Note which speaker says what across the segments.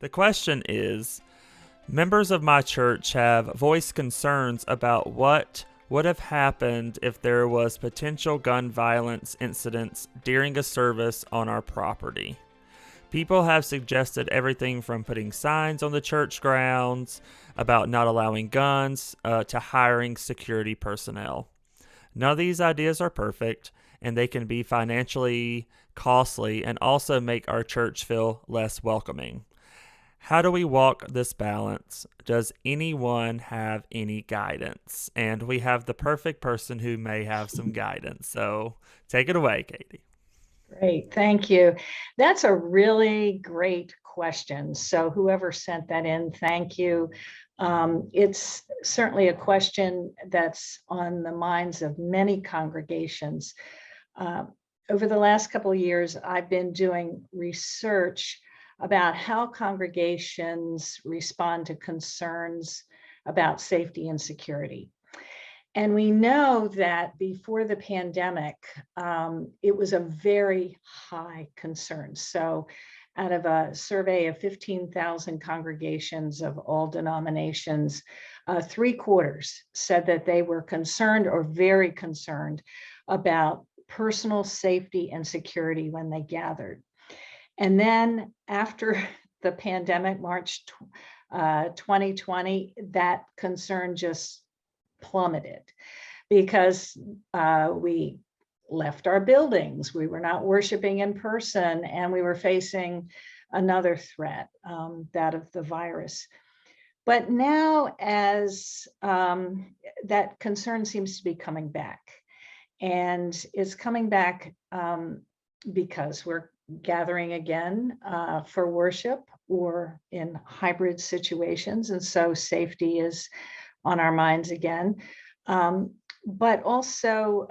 Speaker 1: The question is, members of my church have voiced concerns about what would have happened if there was potential gun violence incidents during a service on our property. People have suggested everything from putting signs on the church grounds about not allowing guns to hiring security personnel. None of these ideas are perfect, and they can be financially costly and also make our church feel less welcoming. How do we walk this balance? Does anyone have any guidance? And we have the perfect person who may have some guidance. So take it away, Katie.
Speaker 2: Great, thank you. That's a really great question. So whoever sent that in, thank you. It's certainly a question that's on the minds of many congregations. Over the last couple of years, I've been doing research about how congregations respond to concerns about safety and security. And we know that before the pandemic, it was a very high concern. So out of a survey of 15,000 congregations of all denominations, 3/4 said that they were concerned or very concerned about personal safety and security when they gathered. And then after the pandemic, March 2020, that concern just plummeted because we left our buildings. We were not worshiping in person, and we were facing another threat, that of the virus. But now, as that concern seems to be coming back, and it's coming back because we're gathering again for worship or in hybrid situations. And so safety is on our minds again. But also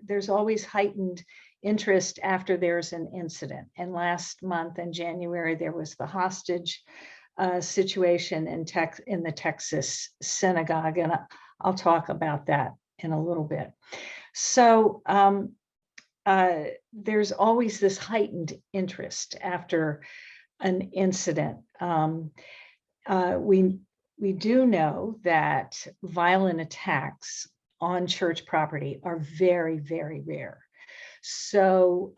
Speaker 2: there's always heightened interest after there's an incident. And last month in January, there was the hostage situation in the Texas synagogue. And I'll talk about that in a little bit. So there's always this heightened interest after an incident. We do know that violent attacks on church property are very, very rare. So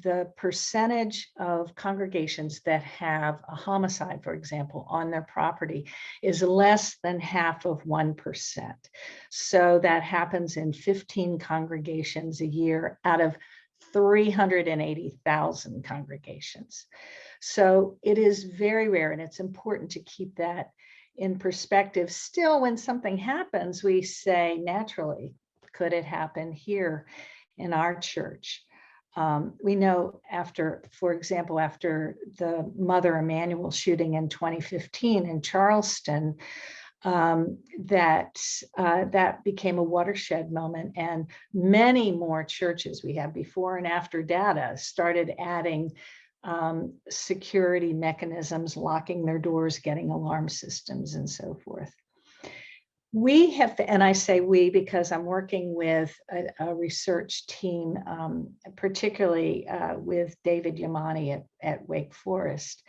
Speaker 2: the percentage of congregations that have a homicide, for example, on their property is less than 0.5%. So that happens in 15 congregations a year out of 380,000 congregations. So it is very rare, and it's important to keep that in perspective. Still, when something happens, we say naturally, could it happen here in our church? We know for example, after the Mother Emanuel shooting in 2015 in Charleston, that became a watershed moment, and many more churches, we have before and after data, started adding security mechanisms, locking their doors, getting alarm systems, and so forth. We have, and I say we because I'm working with a research team, particularly with David Yamani at Wake Forest.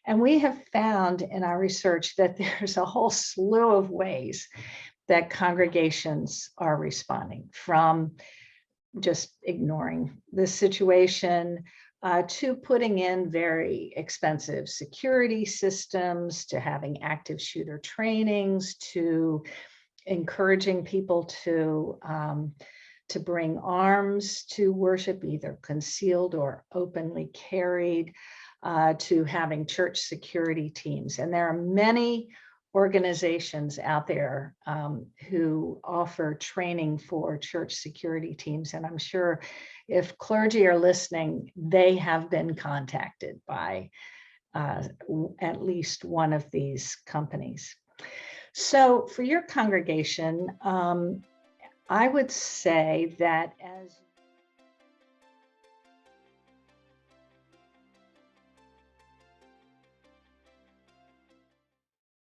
Speaker 2: And we have found in our research that there's a whole slew of ways that congregations are responding, from just ignoring the situation to putting in very expensive security systems, to having active shooter trainings, to encouraging people to bring arms to worship, either concealed or openly carried, to having church security teams. And there are many organizations out there who offer training for church security teams. And I'm sure if clergy are listening, they have been contacted by at least one of these companies. So for your congregation, I would say that as